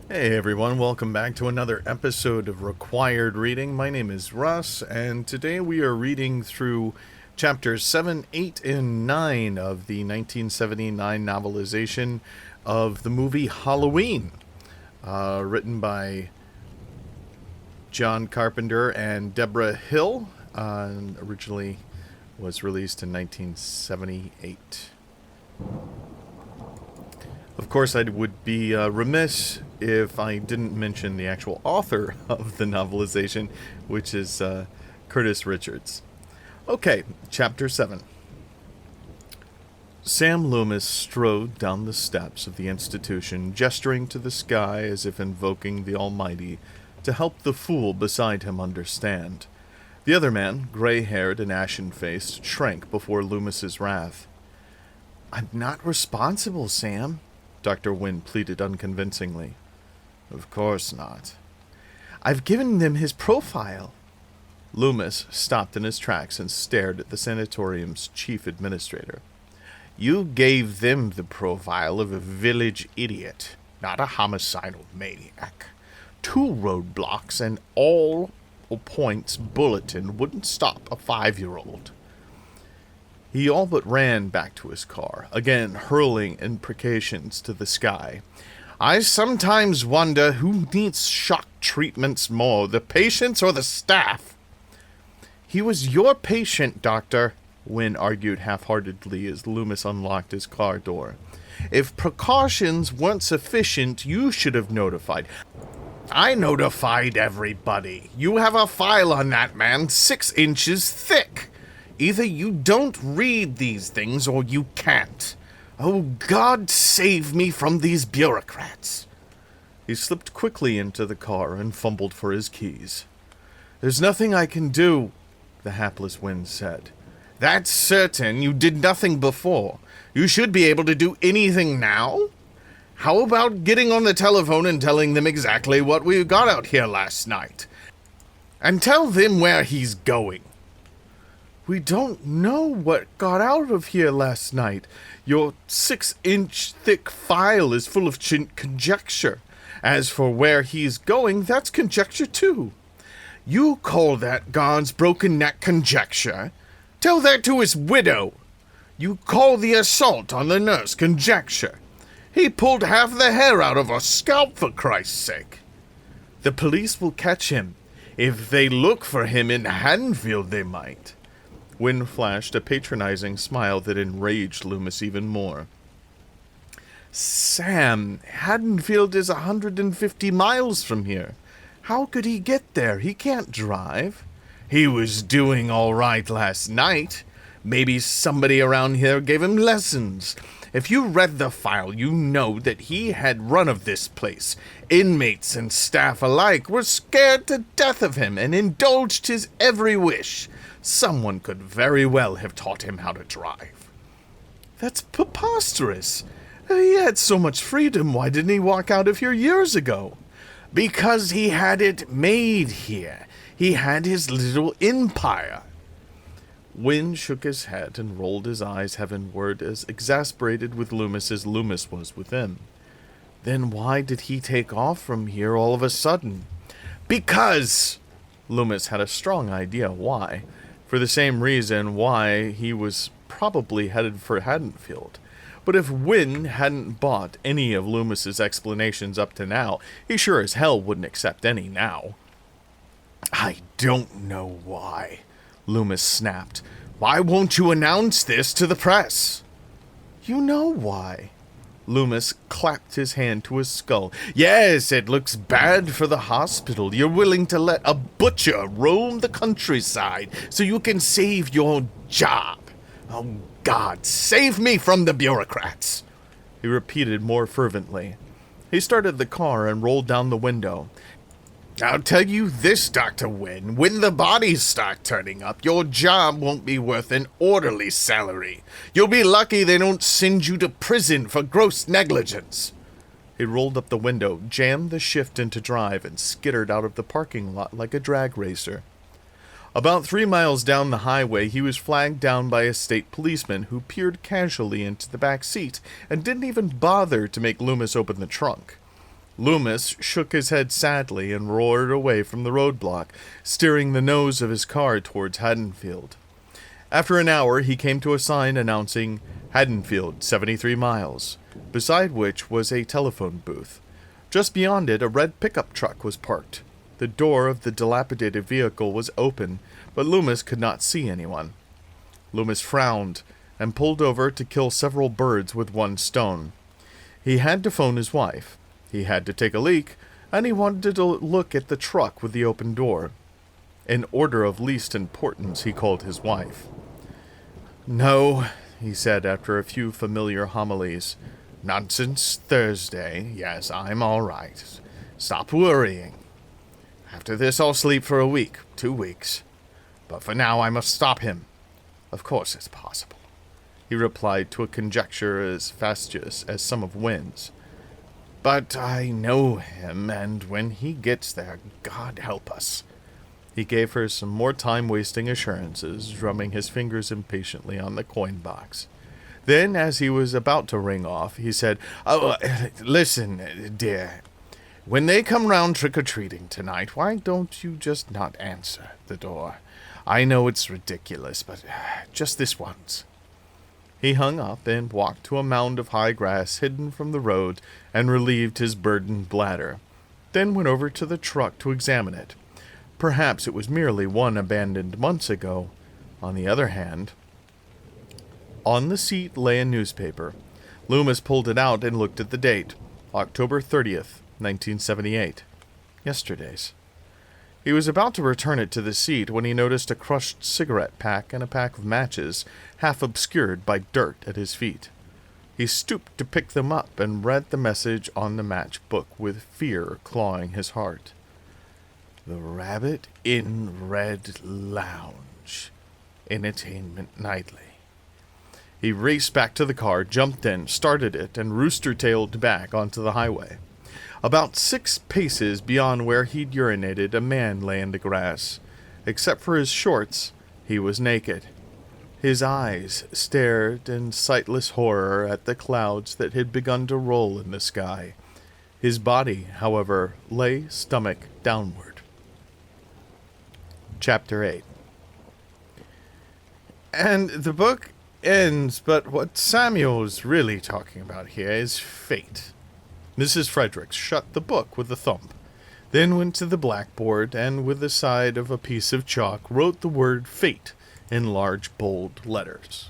Hey everyone, welcome back to another episode of Required Reading. My name is Russ, and today we are reading through chapters 7, 8, and 9 of the 1979 novelization of the movie Halloween, written by John Carpenter and Deborah Hill, and originally was released in 1978. Of course, I would be remiss if I didn't mention the actual author of the novelization, which is Curtis Richards. Okay, Chapter 7. Sam Loomis strode down the steps of the institution, gesturing to the sky as if invoking the Almighty to help the fool beside him understand. The other man, gray-haired and ashen-faced, shrank before Loomis's wrath. "I'm not responsible, Sam," Dr. Wynne pleaded unconvincingly. "Of course not." "I've given them his profile." Loomis stopped in his tracks and stared at the sanatorium's chief administrator. "You gave them the profile of a village idiot, not a homicidal maniac. 2 roadblocks and all points bulletin wouldn't stop a 5-year-old. He all but ran back to his car, again hurling imprecations to the sky. "I sometimes wonder who needs shock treatments more, the patients or the staff." "He was your patient, Doctor," Wynne argued half-heartedly as Loomis unlocked his car door. "If precautions weren't sufficient, you should have notified." "I notified everybody. You have a file on that man 6 inches thick. Either you don't read these things or you can't. Oh, God save me from these bureaucrats." He slipped quickly into the car and fumbled for his keys. "There's nothing I can do," the hapless Wynne said. "That's certain. You did nothing before. You should be able to do anything now. How about getting on the telephone and telling them exactly what we got out here last night? And tell them where he's going." "We don't know what got out of here last night. Your 6-inch thick file is full of conjecture. As for where he's going, that's conjecture too." "You call that God's broken neck conjecture? Tell that to his widow. You call the assault on the nurse conjecture? He pulled half the hair out of her scalp, for Christ's sake." "The police will catch him. If they look for him in Haddonfield, they might." Wynne flashed a patronizing smile that enraged Loomis even more. "Sam, Haddonfield is 150 miles from here. How could he get there? He can't drive." "He was doing all right last night. Maybe somebody around here gave him lessons. If you read the file, you know that he had run of this place. Inmates and staff alike were scared to death of him and indulged his every wish. Someone could very well have taught him how to drive." "That's preposterous. He had so much freedom. Why didn't he walk out of here years ago?" "Because he had it made here. He had his little empire." Wynne shook his head and rolled his eyes heavenward, as exasperated with Loomis as Loomis was with him. "Then why did he take off from here all of a sudden?" "Because—" Loomis had a strong idea why. For the same reason why he was probably headed for Haddonfield. But if Wynne hadn't bought any of Loomis's explanations up to now, he sure as hell wouldn't accept any now. "I don't know why," Loomis snapped. "Why won't you announce this to the press?" "You know why." Loomis clapped his hand to his skull. "Yes, it looks bad for the hospital. You're willing to let a butcher roam the countryside so you can save your job. Oh, God, save me from the bureaucrats," he repeated more fervently. He started the car and rolled down the window. "I'll tell you this, Dr. Wynne, when the bodies start turning up, your job won't be worth an orderly salary. You'll be lucky they don't send you to prison for gross negligence." He rolled up the window, jammed the shift into drive, and skittered out of the parking lot like a drag racer. About 3 miles down the highway, he was flagged down by a state policeman who peered casually into the back seat and didn't even bother to make Loomis open the trunk. Loomis shook his head sadly and roared away from the roadblock, steering the nose of his car towards Haddonfield. After an hour, he came to a sign announcing Haddonfield, 73 miles, beside which was a telephone booth. Just beyond it, a red pickup truck was parked. The door of the dilapidated vehicle was open, but Loomis could not see anyone. Loomis frowned and pulled over to kill several birds with one stone. He had to phone his wife. He had to take a leak, and he wanted to look at the truck with the open door. In order of least importance, he called his wife. "No," he said after a few familiar homilies. "Nonsense, Thursday. Yes, I'm all right. Stop worrying. After this, I'll sleep for a week, 2 weeks. But for now, I must stop him. Of course it's possible," he replied to a conjecture as fastidious as some of Wynn's. "But I know him, and when he gets there, God help us." He gave her some more time-wasting assurances, drumming his fingers impatiently on the coin box. Then, as he was about to ring off, he said, "Oh, listen, dear. When they come round trick-or-treating tonight, why don't you just not answer the door? I know it's ridiculous, but just this once." He hung up and walked to a mound of high grass hidden from the road and relieved his burdened bladder, then went over to the truck to examine it. Perhaps it was merely one abandoned months ago. On the other hand, on the seat lay a newspaper. Loomis pulled it out and looked at the date, October 30th, 1978. Yesterday's. He was about to return it to the seat when he noticed a crushed cigarette pack and a pack of matches, half obscured by dirt at his feet. He stooped to pick them up and read the message on the matchbook with fear clawing his heart. "The Rabbit Inn Red Lounge. Entertainment Nightly." He raced back to the car, jumped in, started it, and rooster-tailed back onto the highway. About 6 paces beyond where he'd urinated, a man lay in the grass. Except for his shorts, he was naked. His eyes stared in sightless horror at the clouds that had begun to roll in the sky. His body, however, lay stomach downward. Chapter 8. And the book ends, but what Samuel's really talking about here is fate. Mrs. Fredericks shut the book with a thump, then went to the blackboard and with the side of a piece of chalk wrote the word fate in large bold letters.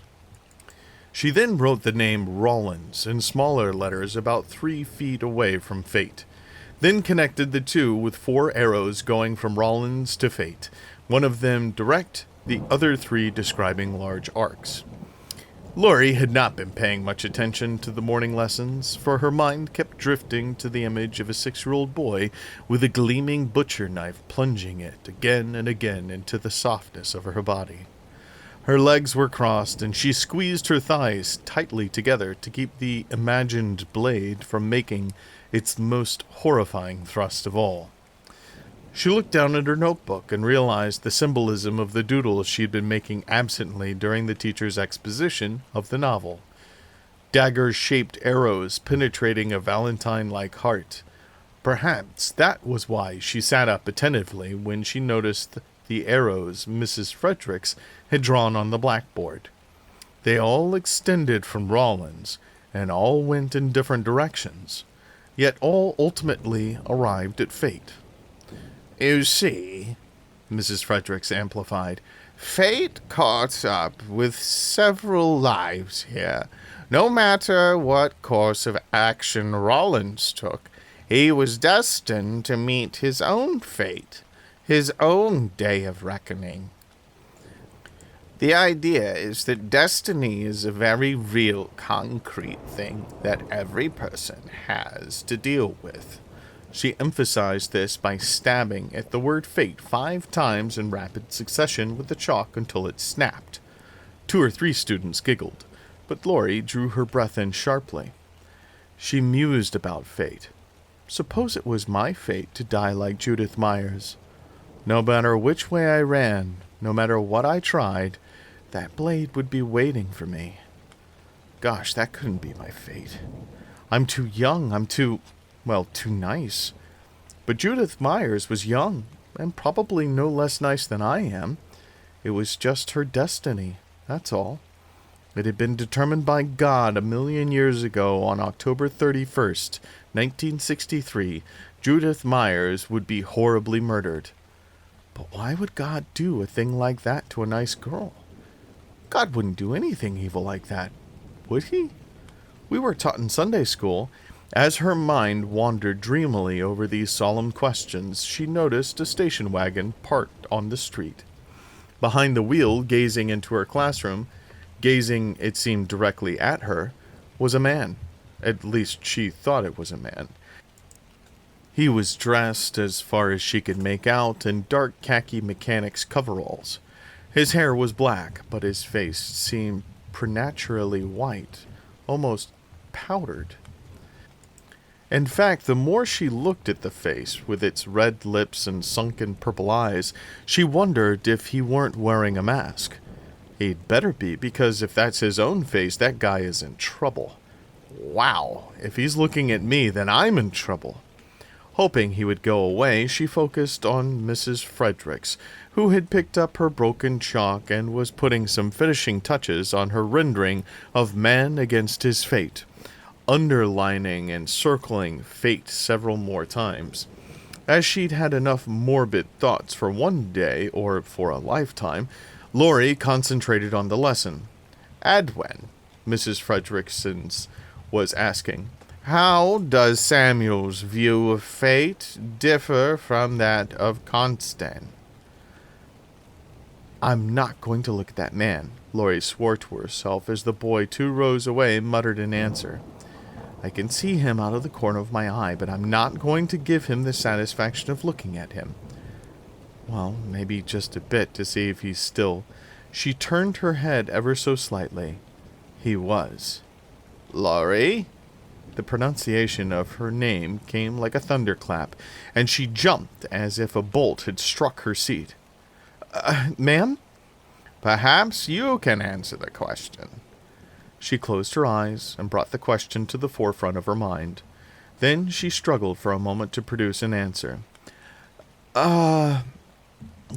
She then wrote the name Rollins in smaller letters about 3 feet away from fate, then connected the two with 4 arrows going from Rollins to fate, one of them direct, the other 3 describing large arcs. Laurie had not been paying much attention to the morning lessons, for her mind kept drifting to the image of a 6-year-old boy with a gleaming butcher knife plunging it again and again into the softness of her body. Her legs were crossed, and she squeezed her thighs tightly together to keep the imagined blade from making its most horrifying thrust of all. She looked down at her notebook and realized the symbolism of the doodles she had been making absently during the teacher's exposition of the novel. Dagger-shaped arrows penetrating a valentine-like heart. Perhaps that was why she sat up attentively when she noticed the arrows Mrs. Fredericks had drawn on the blackboard. They all extended from Rollins, and all went in different directions, yet all ultimately arrived at fate. "You see," Mrs. Fredericks amplified, "fate caught up with several lives here. No matter what course of action Rollins took, he was destined to meet his own fate, his own day of reckoning. The idea is that destiny is a very real, concrete thing that every person has to deal with." She emphasized this by stabbing at the word fate 5 times in rapid succession with the chalk until it snapped. 2 or 3 students giggled, but Laurie drew her breath in sharply. She mused about fate. Suppose it was my fate to die like Judith Myers. No matter which way I ran, no matter what I tried, that blade would be waiting for me. Gosh, that couldn't be my fate. I'm too young, I'm too... well, too nice. But Judith Myers was young, and probably no less nice than I am. It was just her destiny, that's all. It had been determined by God 1,000,000 years ago on October 31st, 1963, Judith Myers would be horribly murdered. But why would God do a thing like that to a nice girl? God wouldn't do anything evil like that, would he? We were taught in Sunday school. As her mind wandered dreamily over these solemn questions, she noticed a station wagon parked on the street. Behind the wheel, gazing into her classroom, gazing, it seemed, directly at her, was a man. At least she thought it was a man. He was dressed, as far as she could make out, in dark khaki mechanics coveralls. His hair was black, but his face seemed preternaturally white, almost powdered. In fact, the more she looked at the face, with its red lips and sunken purple eyes, she wondered if he weren't wearing a mask. He'd better be, because if that's his own face, that guy is in trouble. Wow, if he's looking at me, then I'm in trouble. Hoping he would go away, she focused on Mrs. Fredericks, who had picked up her broken chalk and was putting some finishing touches on her rendering of Man Against His Fate, underlining and circling fate several more times. As she'd had enough morbid thoughts for one day, or for a lifetime, Laurie concentrated on the lesson. Adwen, Mrs. Frederickson's was asking, how does Samuel's view of fate differ from that of Constant? I'm not going to look at that man, Laurie swore to herself as the boy 2 rows away muttered in answer. I can see him out of the corner of my eye, but I'm not going to give him the satisfaction of looking at him. Well, maybe just a bit to see if he's still. She turned her head ever so slightly. He was. Laurie? The pronunciation of her name came like a thunderclap, and she jumped as if a bolt had struck her seat. Ma'am? Perhaps you can answer the question. She closed her eyes and brought the question to the forefront of her mind. Then she struggled for a moment to produce an answer.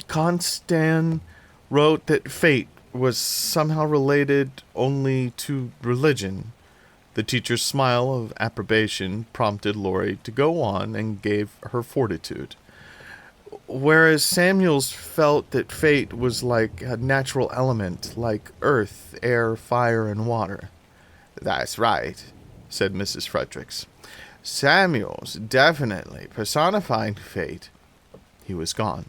Constant wrote that fate was somehow related only to religion. The teacher's smile of approbation prompted Laurie to go on and gave her fortitude. Whereas Samuel's felt that fate was like a natural element, like earth, air, fire, and water. That's right, said Mrs. Fredericks. Samuel's definitely personified fate. He was gone.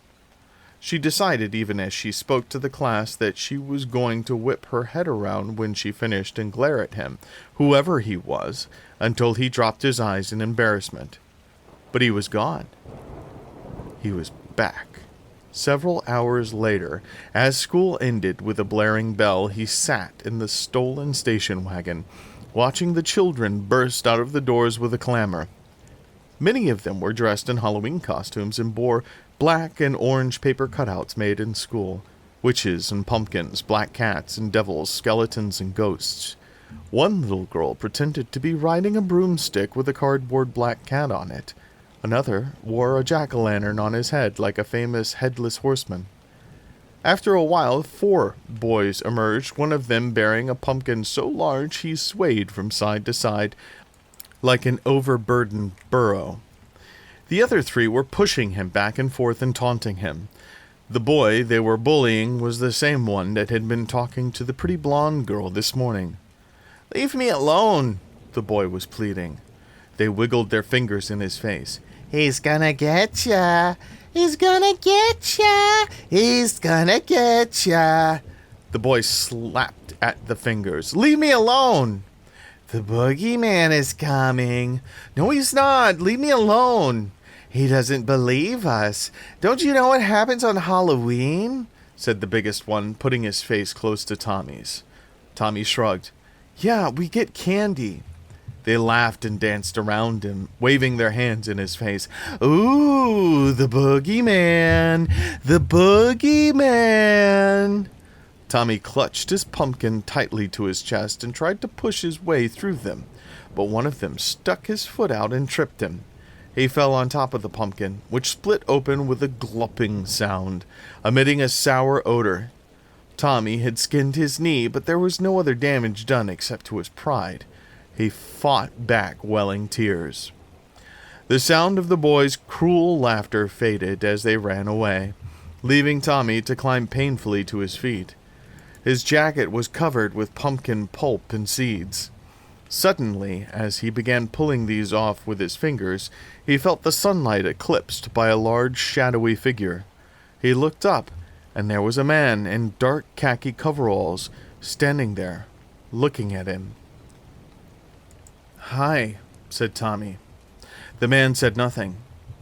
She decided, even as she spoke to the class, that she was going to whip her head around when she finished and glare at him, whoever he was, until he dropped his eyes in embarrassment. But he was gone. He was back. Several hours later, as school ended with a blaring bell, he sat in the stolen station wagon, watching the children burst out of the doors with a clamor. Many of them were dressed in Halloween costumes and bore black and orange paper cutouts made in school. Witches and pumpkins, black cats and devils, skeletons and ghosts. One little girl pretended to be riding a broomstick with a cardboard black cat on it. Another wore a jack-o'-lantern on his head like a famous headless horseman. After a while, 4 boys emerged, one of them bearing a pumpkin so large he swayed from side to side like an overburdened burro. The other 3 were pushing him back and forth and taunting him. The boy they were bullying was the same one that had been talking to the pretty blonde girl this morning. "Leave me alone," the boy was pleading. They wiggled their fingers in his face. "He's gonna get ya! He's gonna get ya! He's gonna get ya!" The boy slapped at the fingers. "Leave me alone!" "The boogeyman is coming." "No, he's not. Leave me alone." "He doesn't believe us. Don't you know what happens on Halloween?" said the biggest one, putting his face close to Tommy's. Tommy shrugged. "Yeah, we get candy." They laughed and danced around him, waving their hands in his face. "Ooh, the boogeyman! The boogeyman!" Tommy clutched his pumpkin tightly to his chest and tried to push his way through them. but one of them stuck his foot out and tripped him. He fell on top of the pumpkin, which split open with a glupping sound, emitting a sour odor. Tommy had skinned his knee, but there was no other damage done except to his pride. He fought back welling tears. The sound of the boys' cruel laughter faded as they ran away, leaving Tommy to climb painfully to his feet. His jacket was covered with pumpkin pulp and seeds. Suddenly, as he began pulling these off with his fingers, he felt the sunlight eclipsed by a large, shadowy figure. He looked up, and there was a man in dark khaki coveralls standing there, looking at him. "Hi," said Tommy. The man said nothing.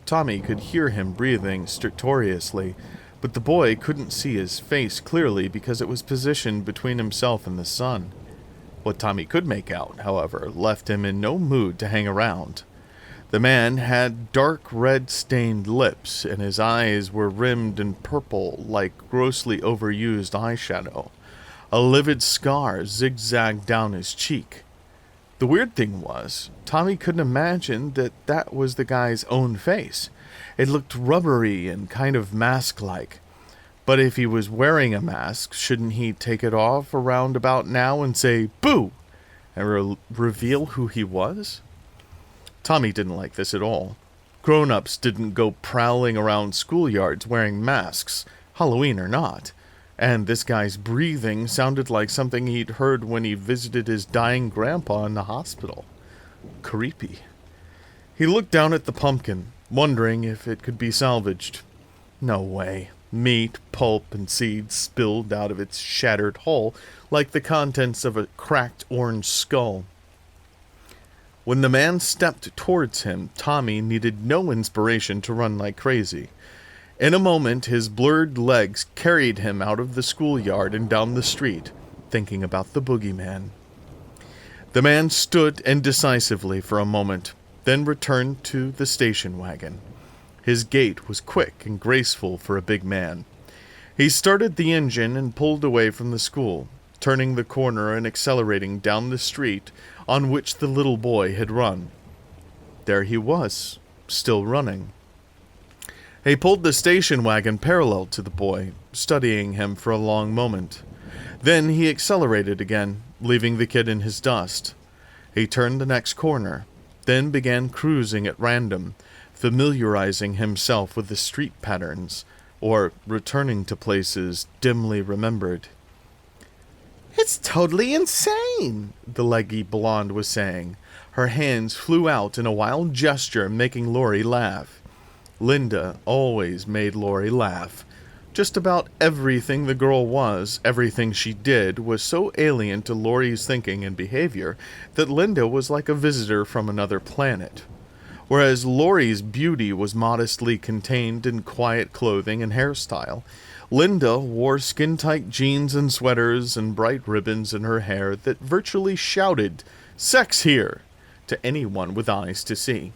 Tommy could hear him breathing stertorously, but the boy couldn't see his face clearly because it was positioned between himself and the sun. What Tommy could make out, however, left him in no mood to hang around. The man had dark red-stained lips, and his eyes were rimmed in purple like grossly overused eyeshadow. A livid scar zigzagged down his cheek. The weird thing was, Tommy couldn't imagine that that was the guy's own face. It looked rubbery and kind of mask-like. But if he was wearing a mask, shouldn't he take it off around about now and say, "Boo!" and reveal who he was? Tommy didn't like this at all. Grown-ups didn't go prowling around schoolyards wearing masks, Halloween or not, and this guy's breathing sounded like something he'd heard when he visited his dying grandpa in the hospital. Creepy. He looked down at the pumpkin, wondering if it could be salvaged. No way. Meat, pulp, and seeds spilled out of its shattered hull like the contents of a cracked orange skull. When the man stepped towards him, Tommy needed no inspiration to run like crazy. In a moment, his blurred legs carried him out of the schoolyard and down the street, thinking about the boogeyman. The man stood indecisively for a moment, then returned to the station wagon. His gait was quick and graceful for a big man. He started the engine and pulled away from the school, turning the corner and accelerating down the street on which the little boy had run. There he was, still running. He pulled the station wagon parallel to the boy, studying him for a long moment. Then he accelerated again, leaving the kid in his dust. He turned the next corner, then began cruising at random, familiarizing himself with the street patterns, or returning to places dimly remembered. "It's totally insane," the leggy blonde was saying. Her hands flew out in a wild gesture, making Laurie laugh. Linda always made Laurie laugh. Just about everything the girl was, everything she did, was so alien to Laurie's thinking and behavior that Linda was like a visitor from another planet. Whereas Laurie's beauty was modestly contained in quiet clothing and hairstyle, Linda wore skin-tight jeans and sweaters and bright ribbons in her hair that virtually shouted, "Sex here!" to anyone with eyes to see.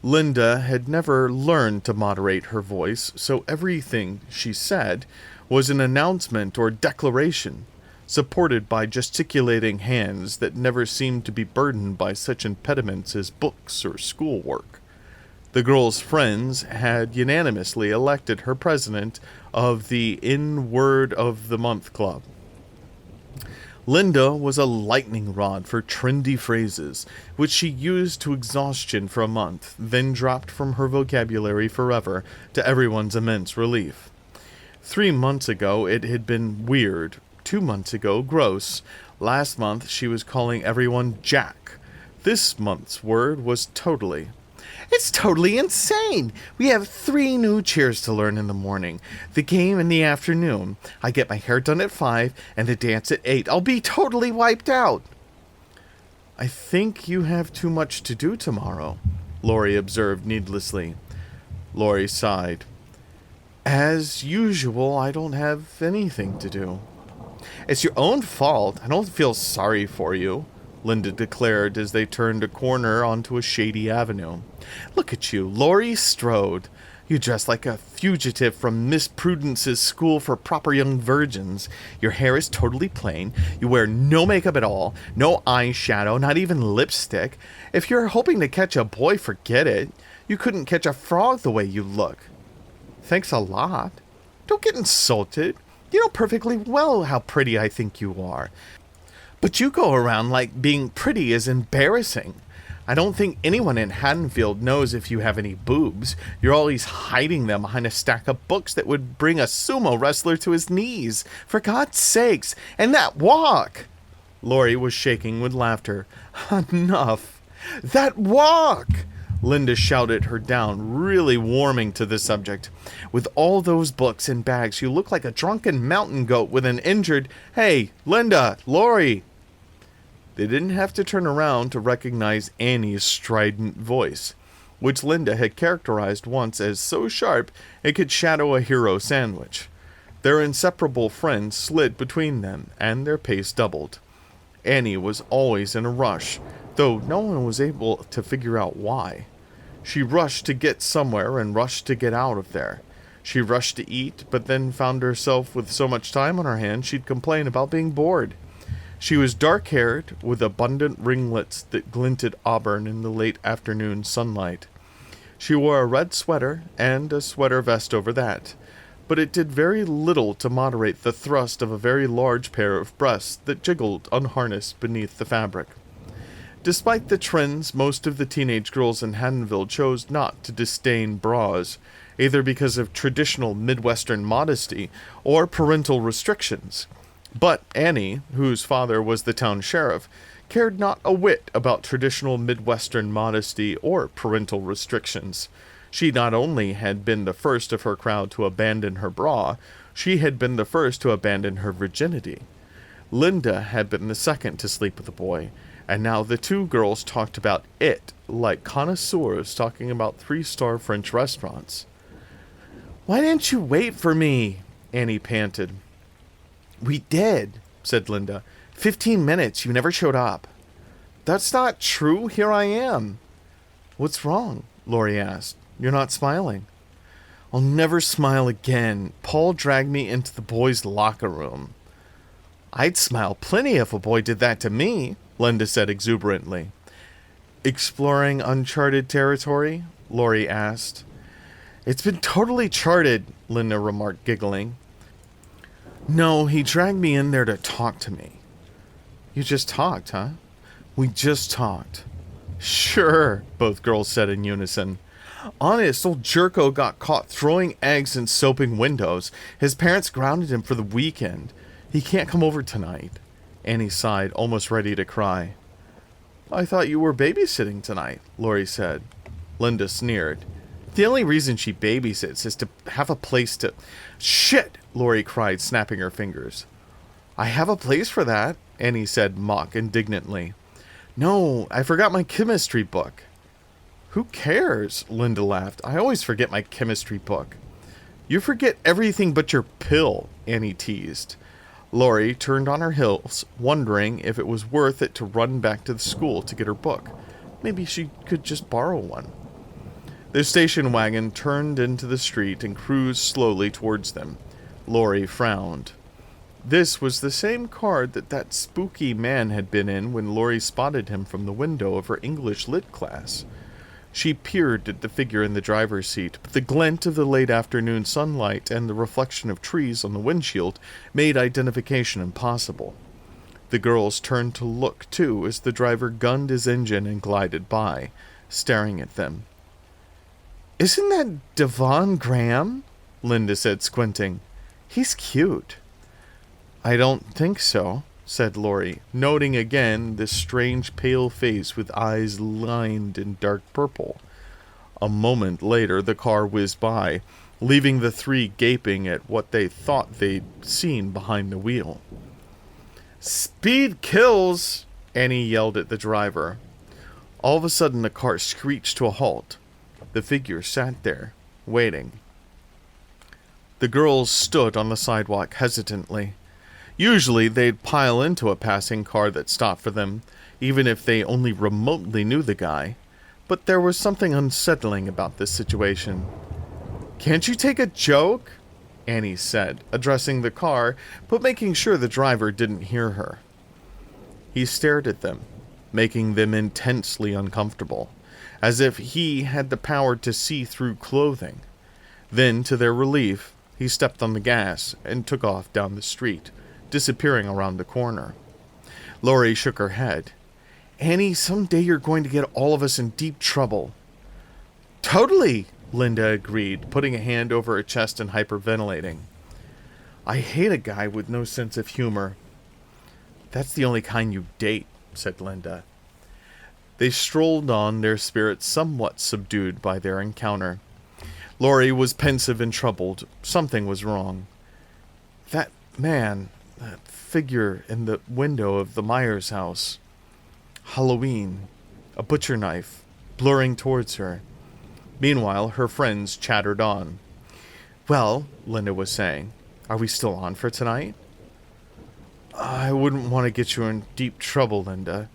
Linda had never learned to moderate her voice, so everything she said was an announcement or declaration, supported by gesticulating hands that never seemed to be burdened by such impediments as books or schoolwork. The girl's friends had unanimously elected her president of the In-Word of the Month Club. Linda was a lightning rod for trendy phrases, which she used to exhaustion for a month, then dropped from her vocabulary forever, to everyone's immense relief. 3 months ago it had been weird, 2 months ago gross, last month she was calling everyone Jack. This month's word was totally. "It's totally insane! We have 3 new cheers to learn in the morning, the game in the afternoon. I get my hair done at 5, and the dance at 8. I'll be totally wiped out." "I think you have too much to do tomorrow," Laurie observed needlessly. Laurie sighed. "As usual, I don't have anything to do." "It's your own fault. I don't feel sorry for you," Linda declared as they turned a corner onto a shady avenue. "Look at you, Laurie Strode. You dress like a fugitive from Miss Prudence's school for proper young virgins. Your hair is totally plain. You wear no makeup at all, no eyeshadow, not even lipstick. If you're hoping to catch a boy, forget it. You couldn't catch a frog the way you look. Thanks a lot. Don't get insulted. You know perfectly well how pretty I think you are. But you go around like being pretty is embarrassing. I don't think anyone in Haddonfield knows if you have any boobs. You're always hiding them behind a stack of books that would bring a sumo wrestler to his knees. For God's sakes, and that walk! Laurie was shaking with laughter. Enough! That walk! Linda shouted her down, really warming to the subject. With all those books and bags, you look like a drunken mountain goat with an injured... Hey, Linda, Laurie! They didn't have to turn around to recognize Annie's strident voice, which Linda had characterized once as so sharp it could shadow a hero sandwich. Their inseparable friend slid between them, and their pace doubled. Annie was always in a rush, though no one was able to figure out why. She rushed to get somewhere and rushed to get out of there. She rushed to eat, but then found herself with so much time on her hands she'd complain about being bored. She was dark-haired, with abundant ringlets that glinted auburn in the late afternoon sunlight. She wore a red sweater and a sweater vest over that, but it did very little to moderate the thrust of a very large pair of breasts that jiggled unharnessed beneath the fabric. Despite the trends, most of the teenage girls in Haddonfield chose not to disdain bras, either because of traditional Midwestern modesty or parental restrictions. But Annie, whose father was the town sheriff, cared not a whit about traditional Midwestern modesty or parental restrictions. She not only had been the first of her crowd to abandon her bra, she had been the first to abandon her virginity. Linda had been the second to sleep with a boy, and now the two girls talked about it like connoisseurs talking about 3-star French restaurants. "Why didn't you wait for me?" Annie panted. "We did," said Linda. 15 minutes, you never showed up." "That's not true. Here I am." "What's wrong?" Laurie asked. "You're not smiling." "I'll never smile again. Paul dragged me into the boys' locker room." "I'd smile plenty if a boy did that to me," Linda said exuberantly. "Exploring uncharted territory?" Laurie asked. "It's been totally charted," Linda remarked, giggling. "No, he dragged me in there to talk to me." "You just talked, huh?" "We just talked." "Sure," both girls said in unison. "Honest, old Jerko got caught throwing eggs and soaping windows. His parents grounded him for the weekend. He can't come over tonight." Annie sighed, almost ready to cry. "I thought you were babysitting tonight," Laurie said. Linda sneered. "The only reason she babysits is to have a place to..." "Shit!" Laurie cried, snapping her fingers. "I have a place for that," Annie said mock indignantly. "No, I forgot my chemistry book." "Who cares?" Linda laughed. "I always forget my chemistry book." "You forget everything but your pill," Annie teased. Laurie turned on her heels, wondering if it was worth it to run back to the school to get her book. Maybe she could just borrow one. The station wagon turned into the street and cruised slowly towards them. Laurie frowned. This was the same car that spooky man had been in when Laurie spotted him from the window of her English lit class. She peered at the figure in the driver's seat, but the glint of the late afternoon sunlight and the reflection of trees on the windshield made identification impossible. The girls turned to look, too, as the driver gunned his engine and glided by, staring at them. "Isn't that Devon Graham?" Linda said, squinting. "He's cute." "I don't think so," said Laurie, noting again this strange pale face with eyes lined in dark purple. A moment later, the car whizzed by, leaving the three gaping at what they thought they'd seen behind the wheel. "Speed kills!" Annie yelled at the driver. All of a sudden, the car screeched to a halt. The figure sat there, waiting. The girls stood on the sidewalk hesitantly. Usually, they'd pile into a passing car that stopped for them, even if they only remotely knew the guy. But there was something unsettling about this situation. Can't you take a joke? Annie said, addressing the car, but making sure the driver didn't hear her. He stared at them, making them intensely uncomfortable, as if he had the power to see through clothing. Then, to their relief, he stepped on the gas and took off down the street, disappearing around the corner. Laurie shook her head. Annie, someday you're going to get all of us in deep trouble. Totally, Linda agreed, putting a hand over her chest and hyperventilating. I hate a guy with no sense of humor. That's the only kind you date, said Linda. They strolled on, their spirits somewhat subdued by their encounter. Laurie was pensive and troubled. Something was wrong. That man, that figure in the window of the Myers house. Halloween, a butcher knife, blurring towards her. Meanwhile, her friends chattered on. Well, Linda was saying, are we still on for tonight? I wouldn't want to get you in deep trouble, Linda,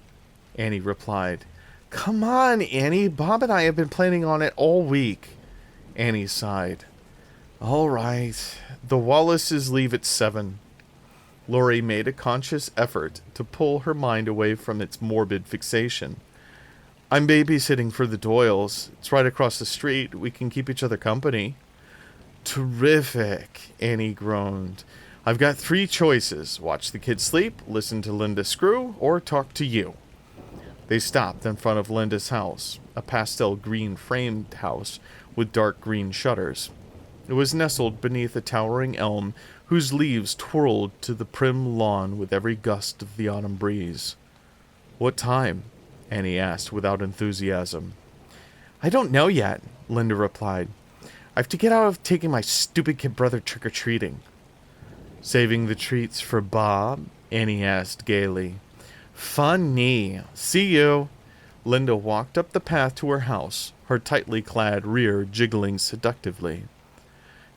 Annie replied. Come on, Annie. Bob and I have been planning on it all week. Annie sighed. All right. The Wallaces leave at 7. Laurie made a conscious effort to pull her mind away from its morbid fixation. I'm babysitting for the Doyles. It's right across the street. We can keep each other company. Terrific, Annie groaned. I've got 3 choices. Watch the kids sleep, listen to Linda screw, or talk to you. They stopped in front of Linda's house, a pastel green framed house with dark green shutters. It was nestled beneath a towering elm whose leaves twirled to the prim lawn with every gust of the autumn breeze. What time? Annie asked without enthusiasm. I don't know yet, Linda replied. I have to get out of taking my stupid kid brother trick-or-treating. Saving the treats for Bob? Annie asked gaily. Funny. See you. Linda walked up the path to her house, her tightly clad rear jiggling seductively.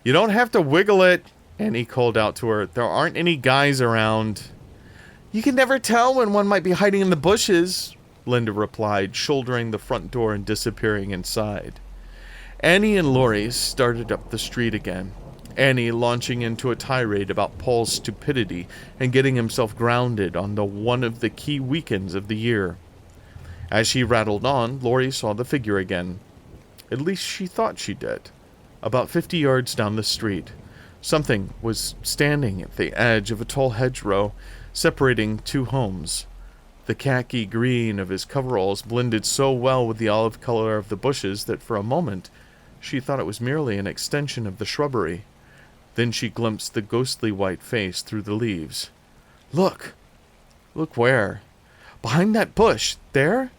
You don't have to wiggle it, Annie called out to her. There aren't any guys around. You can never tell when one might be hiding in the bushes, Linda replied, shouldering the front door and disappearing inside. Annie and Laurie started up the street again, Annie launching into a tirade about Paul's stupidity and getting himself grounded on one of the key weekends of the year. As she rattled on, Laurie saw the figure again. At least she thought she did. About 50 yards down the street, something was standing at the edge of a tall hedgerow separating 2 homes. The khaki green of his coveralls blended so well with the olive color of the bushes that for a moment she thought it was merely an extension of the shrubbery. Then she glimpsed the ghostly white face through the leaves. Look! Look where? Behind that bush, there?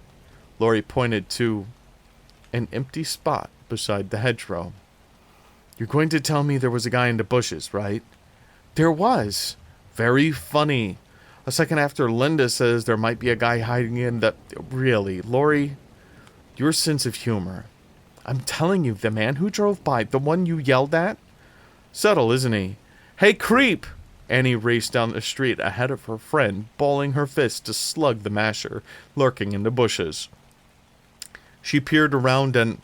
Laurie pointed to an empty spot beside the hedgerow. You're going to tell me there was a guy in the bushes, right? There was. Very funny. A second after Linda says there might be a guy hiding in the... Really, Laurie, your sense of humor. I'm telling you, the man who drove by, the one you yelled at? Subtle, isn't he? Hey, creep! Annie raced down the street ahead of her friend, balling her fist to slug the masher lurking in the bushes. She peered around and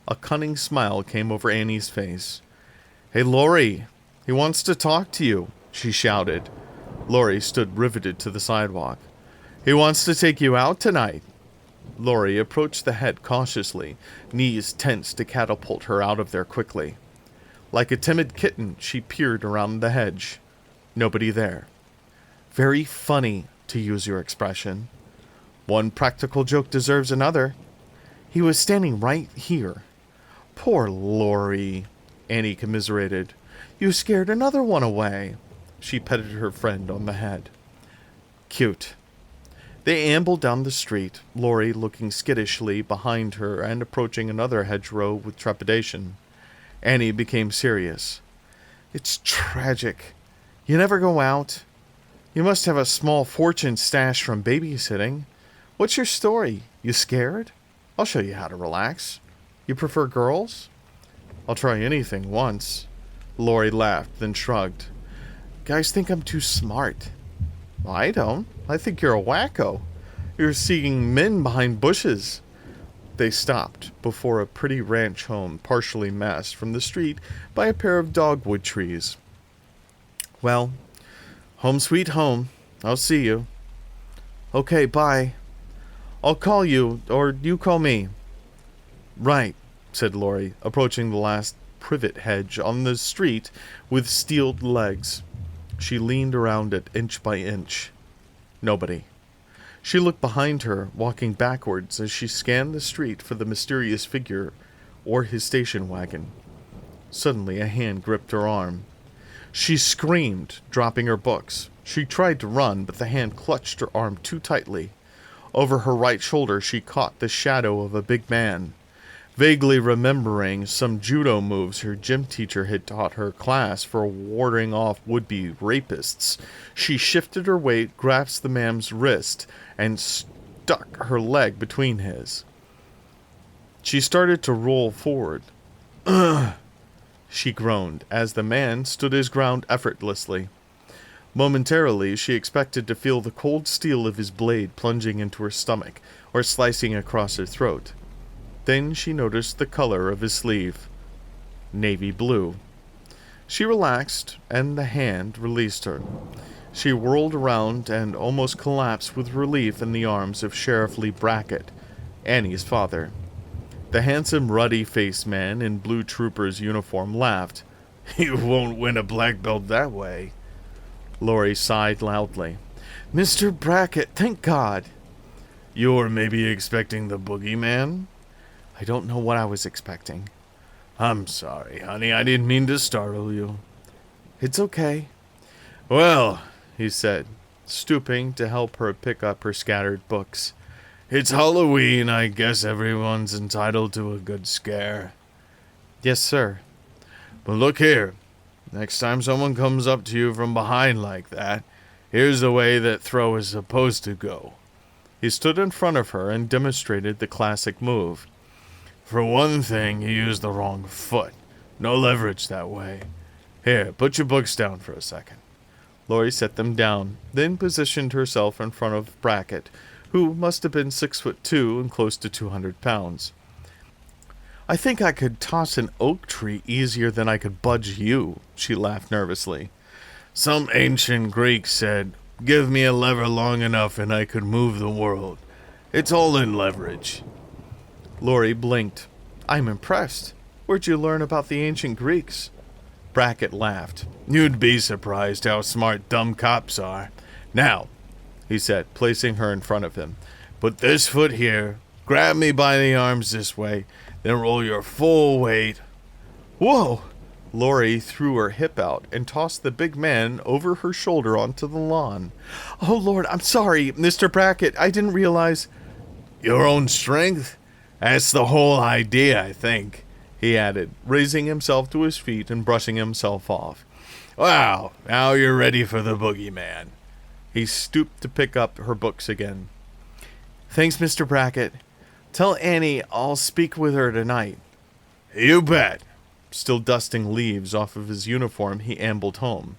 a cunning smile came over Annie's face. Hey, Laurie, he wants to talk to you, she shouted. Laurie stood riveted to the sidewalk. He wants to take you out tonight. Laurie approached the head cautiously, knees tense to catapult her out of there quickly. Like a timid kitten, she peered around the hedge. Nobody there. Very funny, to use your expression. One practical joke deserves another. He was standing right here. Poor Laurie, Annie commiserated. You scared another one away. She petted her friend on the head. Cute. They ambled down the street, Laurie looking skittishly behind her and approaching another hedgerow with trepidation. Annie became serious. It's tragic. You never go out. You must have a small fortune stashed from babysitting. What's your story? You scared? I'll show you how to relax. You prefer girls? I'll try anything once. Laurie laughed, then shrugged. Guys think I'm too smart. I don't. I think you're a wacko. You're seeing men behind bushes. They stopped before a pretty ranch home partially masked from the street by a pair of dogwood trees. "Well, home sweet home. I'll see you." "Okay, bye." "I'll call you, or you call me." "Right," said Laurie, approaching the last privet hedge on the street with steeled legs. She leaned around it inch by inch. Nobody. She looked behind her, walking backwards as she scanned the street for the mysterious figure or his station wagon. Suddenly a hand gripped her arm. She screamed, dropping her books. She tried to run, but the hand clutched her arm too tightly. Over her right shoulder she caught the shadow of a big man. Vaguely remembering some judo moves her gym teacher had taught her class for warding off would-be rapists, she shifted her weight, grasped the man's wrist, and stuck her leg between his. She started to roll forward. "Ugh!" she groaned as the man stood his ground effortlessly. Momentarily, she expected to feel the cold steel of his blade plunging into her stomach or slicing across her throat. Then she noticed the color of his sleeve. Navy blue. She relaxed, and the hand released her. She whirled around and almost collapsed with relief in the arms of Sheriff Lee Brackett, Annie's father. The handsome, ruddy-faced man in blue trooper's uniform laughed. "You won't win a black belt that way." Laurie sighed loudly. "Mr. Brackett, thank God." "You're maybe expecting the boogeyman?" "I don't know what I was expecting." "I'm sorry, honey. I didn't mean to startle you." "It's okay." "Well," he said, stooping to help her pick up her scattered books, "it's Halloween. I guess everyone's entitled to a good scare." "Yes, sir." "But look here. Next time someone comes up to you from behind like that, here's the way that throw is supposed to go." He stood in front of her and demonstrated the classic move. "For one thing, you used the wrong foot. No leverage that way. Here, put your books down for a second." Laurie set them down, then positioned herself in front of Brackett, who must have been 6'2" and close to 200 pounds. "I think I could toss an oak tree easier than I could budge you," she laughed nervously. "Some ancient Greek said, 'Give me a lever long enough and I could move the world.' It's all in leverage." Laurie blinked. "I'm impressed. Where'd you learn about the ancient Greeks?" Brackett laughed. "You'd be surprised how smart dumb cops are. Now," he said, placing her in front of him, "put this foot here, grab me by the arms this way, then roll your full weight." "Whoa!" Laurie threw her hip out and tossed the big man over her shoulder onto the lawn. "Oh, Lord, I'm sorry, Mr. Brackett. I didn't realize—" "Your own strength? That's the whole idea, I think," he added, raising himself to his feet and brushing himself off. "Wow, now you're ready for the boogeyman." He stooped to pick up her books again. "Thanks, Mr. Brackett. Tell Annie I'll speak with her tonight." "You bet." Still dusting leaves off of his uniform, he ambled home.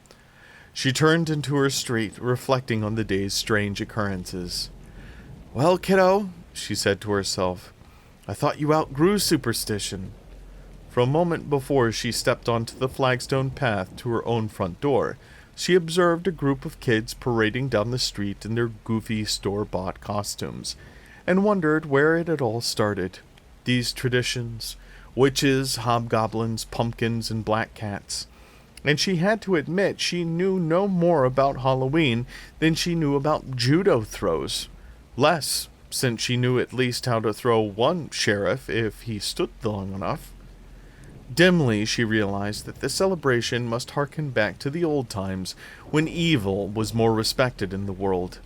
She turned into her street, reflecting on the day's strange occurrences. "Well, kiddo," she said to herself, "I thought you outgrew superstition." For a moment before she stepped onto the flagstone path to her own front door, she observed a group of kids parading down the street in their goofy store-bought costumes, and wondered where it had all started. These traditions, witches, hobgoblins, pumpkins, and black cats. And she had to admit she knew no more about Halloween than she knew about judo throws. Less, since she knew at least how to throw one sheriff if he stood long enough. Dimly she realized that the celebration must harken back to the old times when evil was more respected in the world.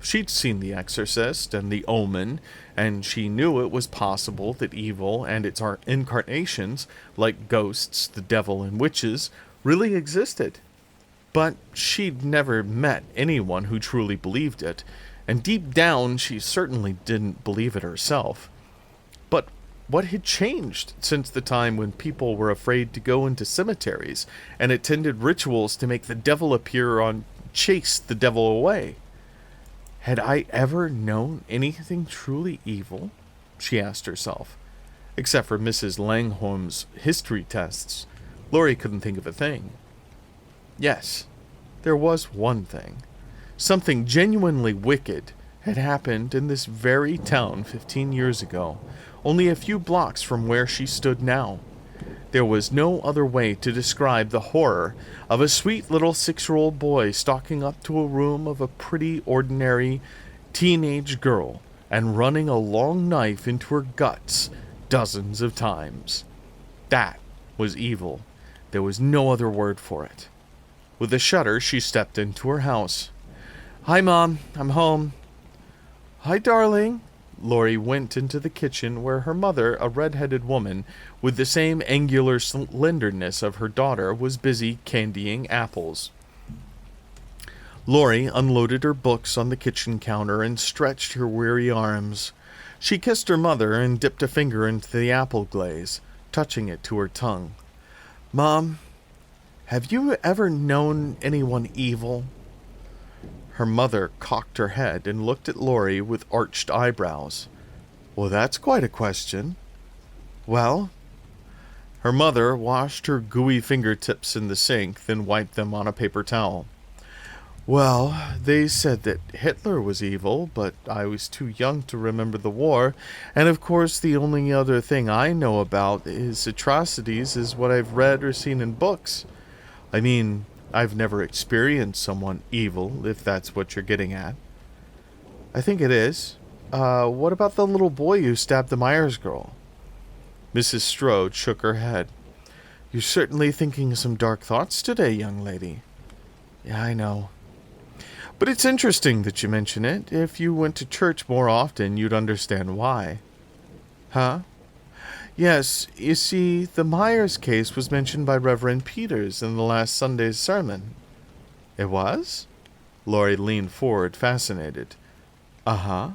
She'd seen The Exorcist and The Omen, and she knew it was possible that evil and its incarnations, like ghosts, the devil, and witches, really existed. But she'd never met anyone who truly believed it, and deep down she certainly didn't believe it herself. But what had changed since the time when people were afraid to go into cemeteries and attended rituals to make the devil appear or chase the devil away? Had I ever known anything truly evil? she asked herself. Except for Mrs. Langholm's history tests, Laurie couldn't think of a thing. Yes, there was one thing. Something genuinely wicked had happened in this very town 15 years ago, only a few blocks from where she stood now. There was no other way to describe the horror of a sweet little 6-year-old boy stalking up to a room of a pretty, ordinary teenage girl and running a long knife into her guts dozens of times. That was evil. There was no other word for it. With a shudder, she stepped into her house. "Hi, Mom. I'm home." "Hi, darling." Laurie went into the kitchen where her mother, a red-headed woman with the same angular slenderness of her daughter, was busy candying apples. Laurie unloaded her books on the kitchen counter and stretched her weary arms. She kissed her mother and dipped a finger into the apple glaze, touching it to her tongue. "Mom, have you ever known anyone evil?" Her mother cocked her head and looked at Laurie with arched eyebrows. "Well, that's quite a question." "Well?" Her mother washed her gooey fingertips in the sink, then wiped them on a paper towel. "Well, they said that Hitler was evil, but I was too young to remember the war, and of course the only other thing I know about his atrocities is what I've read or seen in books. I mean, I've never experienced someone evil, if that's what you're getting at." "I think it is. What about the little boy who stabbed the Myers girl?" Mrs. Strode shook her head. "You're certainly thinking some dark thoughts today, young lady." "Yeah, I know. But it's interesting that you mention it. If you went to church more often, you'd understand why." "Huh?" "Yes, you see, the Myers case was mentioned by Reverend Peters in the last Sunday's sermon." "It was?" Laurie leaned forward, fascinated. "Uh-huh.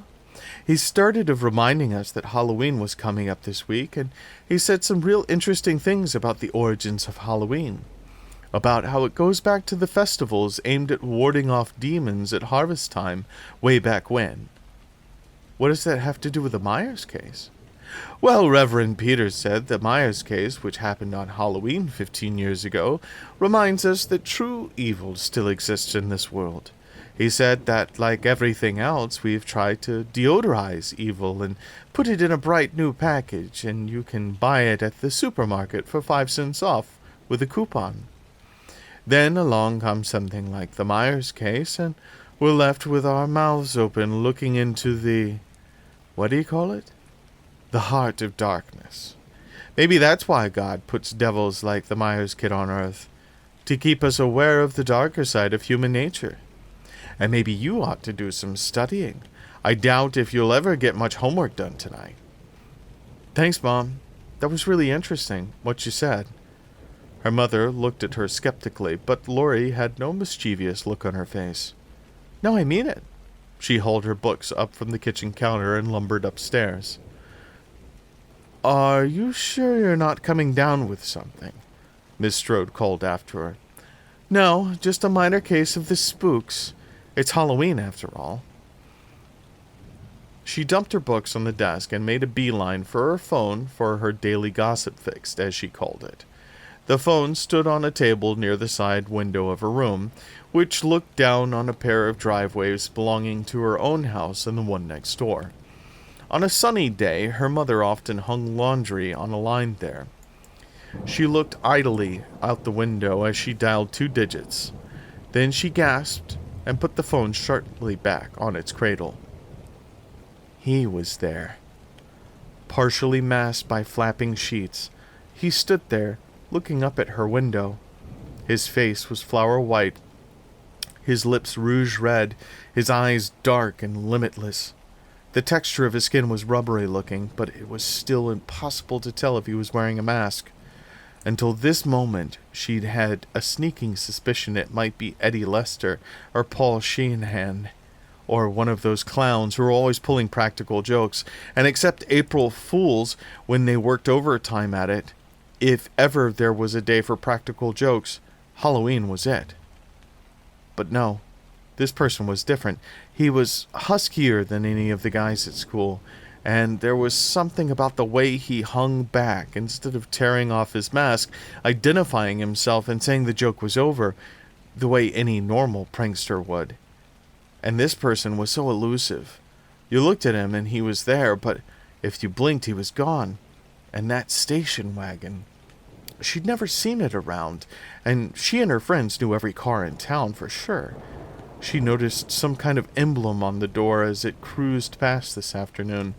He started of reminding us that Halloween was coming up this week, and he said some real interesting things about the origins of Halloween. About how it goes back to the festivals aimed at warding off demons at harvest time way back when." "What does that have to do with the Myers case?" "Well, Reverend Peters said the Myers case, which happened on Halloween 15 years ago, reminds us that true evil still exists in this world. He said that, like everything else, we've tried to deodorize evil and put it in a bright new package, and you can buy it at the supermarket for 5 cents off with a coupon. Then along comes something like the Myers case, and we're left with our mouths open looking into the... what do you call it? The heart of darkness. Maybe that's why God puts devils like the Myers kid on Earth, to keep us aware of the darker side of human nature. And maybe you ought to do some studying. I doubt if you'll ever get much homework done tonight." "Thanks, Mom. That was really interesting, what you said." Her mother looked at her skeptically, but Laurie had no mischievous look on her face. "No, I mean it." She hauled her books up from the kitchen counter and lumbered upstairs. "Are you sure you're not coming down with something?" Miss Strode called after her. "No, just a minor case of the spooks. It's Halloween, after all." She dumped her books on the desk and made a beeline for her phone for her daily gossip fix, as she called it. The phone stood on a table near the side window of her room, which looked down on a pair of driveways belonging to her own house and the one next door. On a sunny day, her mother often hung laundry on a line there. She looked idly out the window as she dialed 2 digits. Then she gasped and put the phone sharply back on its cradle. He was there. Partially masked by flapping sheets, he stood there, looking up at her window. His face was flower white, his lips rouge red, his eyes dark and limitless. The texture of his skin was rubbery looking, but it was still impossible to tell if he was wearing a mask. Until this moment, she'd had a sneaking suspicion it might be Eddie Lester or Paul Sheehan, or one of those clowns who were always pulling practical jokes, and except April Fools when they worked overtime at it, if ever there was a day for practical jokes, Halloween was it. But no, this person was different. He was huskier than any of the guys at school, and there was something about the way he hung back instead of tearing off his mask, identifying himself and saying the joke was over, the way any normal prankster would. And this person was so elusive. You looked at him and he was there, but if you blinked he was gone. And that station wagon. She'd never seen it around, and she and her friends knew every car in town for sure. She noticed some kind of emblem on the door as it cruised past this afternoon.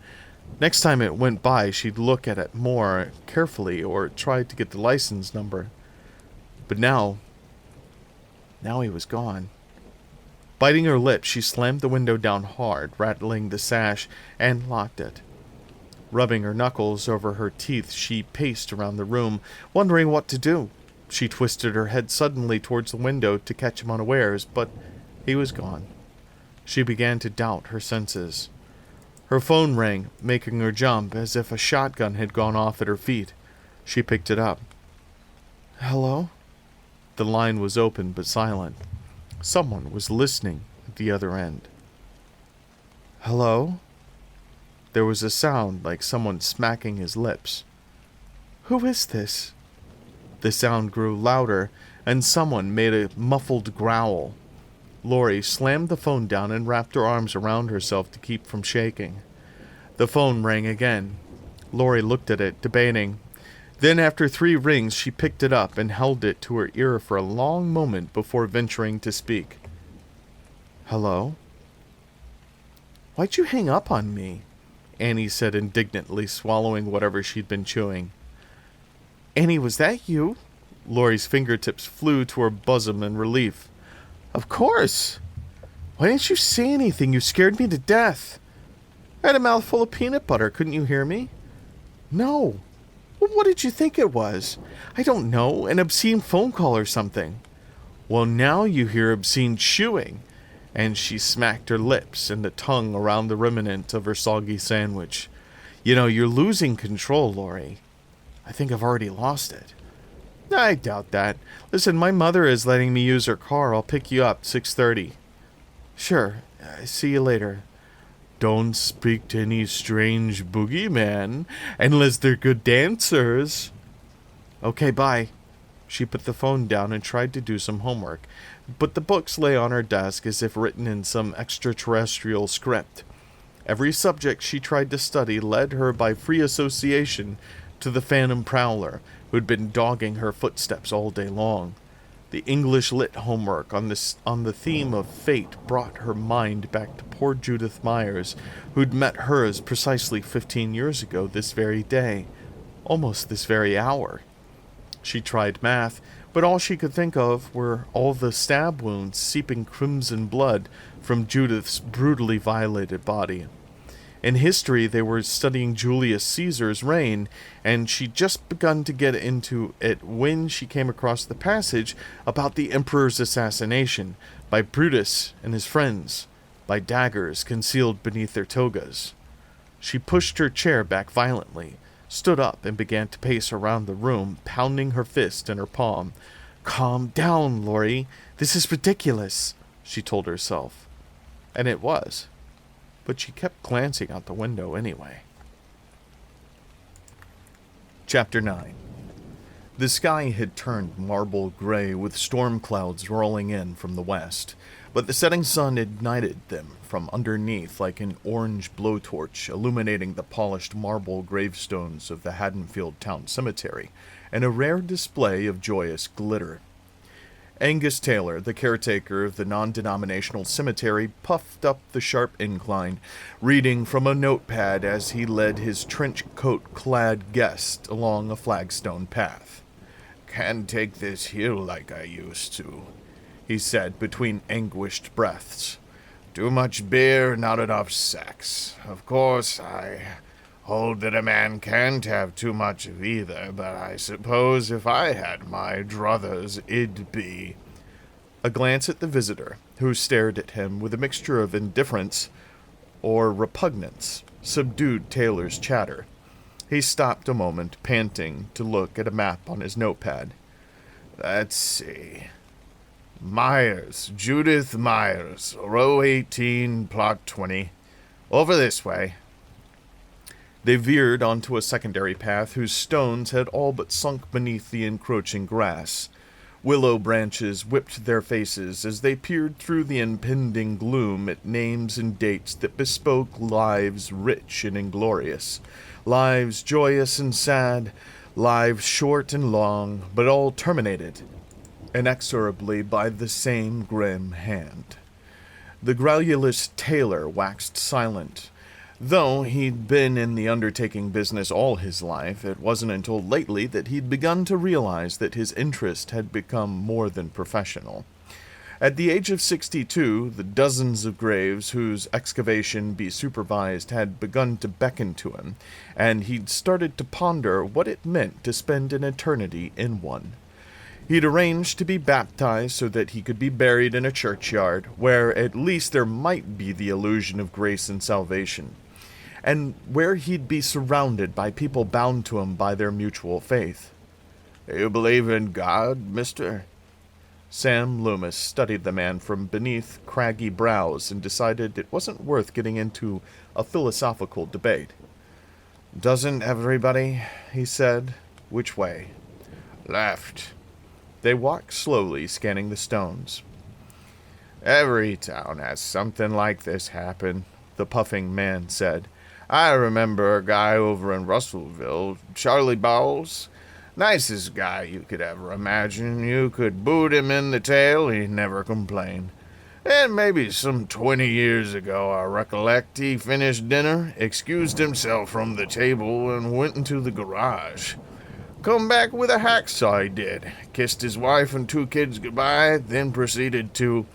Next time it went by, she'd look at it more carefully or try to get the license number. But now he was gone. Biting her lip, she slammed the window down hard, rattling the sash, and locked it. Rubbing her knuckles over her teeth, she paced around the room, wondering what to do. She twisted her head suddenly towards the window to catch him unawares, but he was gone. She began to doubt her senses. Her phone rang, making her jump as if a shotgun had gone off at her feet. She picked it up. "Hello?" The line was open but silent. Someone was listening at the other end. "Hello?" There was a sound like someone smacking his lips. "Who is this?" The sound grew louder, and someone made a muffled growl. Laurie slammed the phone down and wrapped her arms around herself to keep from shaking. The phone rang again. Laurie looked at it, debating. Then, after 3 rings, she picked it up and held it to her ear for a long moment before venturing to speak. "Hello?" "Why'd you hang up on me?" Annie said indignantly, swallowing whatever she'd been chewing. "Annie, was that you?" Laurie's fingertips flew to her bosom in relief. "Of course! Why didn't you say anything? You scared me to death. I had a mouthful of peanut butter. Couldn't you hear me?" "No. Well, what did you think it was?" "I don't know. An obscene phone call or something." "Well, now you hear obscene chewing." And she smacked her lips and the tongue around the remnant of her soggy sandwich. "You know, you're losing control, Laurie." "I think I've already lost it." "I doubt that. Listen, my mother is letting me use her car. I'll pick you up 6:30. "Sure. See you later." "Don't speak to any strange boogeyman, unless they're good dancers." "Okay, bye." She put the phone down and tried to do some homework, but the books lay on her desk as if written in some extraterrestrial script. Every subject she tried to study led her by free association to the Phantom Prowler, who'd been dogging her footsteps all day long. The English lit homework on the theme of fate brought her mind back to poor Judith Myers, who'd met hers precisely 15 years ago this very day, almost this very hour. She tried math, but all she could think of were all the stab wounds seeping crimson blood from Judith's brutally violated body. In history, they were studying Julius Caesar's reign, and she'd just begun to get into it when she came across the passage about the emperor's assassination by Brutus and his friends, by daggers concealed beneath their togas. She pushed her chair back violently, stood up, and began to pace around the room, pounding her fist in her palm. "Calm down, Laurie. This is ridiculous," she told herself. And it was. But she kept glancing out the window anyway. Chapter 9. The sky had turned marble gray with storm clouds rolling in from the west, but the setting sun ignited them from underneath like an orange blowtorch, illuminating the polished marble gravestones of the Haddonfield Town Cemetery in a rare display of joyous glitter. Angus Taylor, the caretaker of the non-denominational cemetery, puffed up the sharp incline, reading from a notepad as he led his trench coat-clad guest along a flagstone path. "Can't take this hill like I used to," he said between anguished breaths. "Too much beer, not enough sex. Of course, I hold that a man can't have too much of either, but I suppose if I had my druthers, it'd be—" A glance at the visitor, who stared at him with a mixture of indifference or repugnance, subdued Taylor's chatter. He stopped a moment, panting, to look at a map on his notepad. "Let's see. Myers, Judith Myers, row 18, plot 20. Over this way." They veered onto a secondary path whose stones had all but sunk beneath the encroaching grass. Willow branches whipped their faces as they peered through the impending gloom at names and dates that bespoke lives rich and inglorious, lives joyous and sad, lives short and long, but all terminated inexorably by the same grim hand. The garrulous tailor waxed silent. Though he'd been in the undertaking business all his life, it wasn't until lately that he'd begun to realize that his interest had become more than professional. At the age of 62, the dozens of graves whose excavation be supervised had begun to beckon to him, and he'd started to ponder what it meant to spend an eternity in one. He'd arranged to be baptized so that he could be buried in a churchyard, where at least there might be the illusion of grace and salvation, and where he'd be surrounded by people bound to him by their mutual faith. "You believe in God, mister?" Sam Loomis studied the man from beneath craggy brows and decided it wasn't worth getting into a philosophical debate. "Doesn't everybody?" he said. "Which way?" "Left." They walked slowly, scanning the stones. "Every town has something like this happen," the puffing man said. "I remember a guy over in Russellville, Charlie Bowles. Nicest guy you could ever imagine. You could boot him in the tail, he'd never complain. And maybe some 20 years ago, I recollect, he finished dinner, excused himself from the table, and went into the garage. Come back with a hacksaw, he did. Kissed his wife and 2 kids goodbye, then proceeded to..."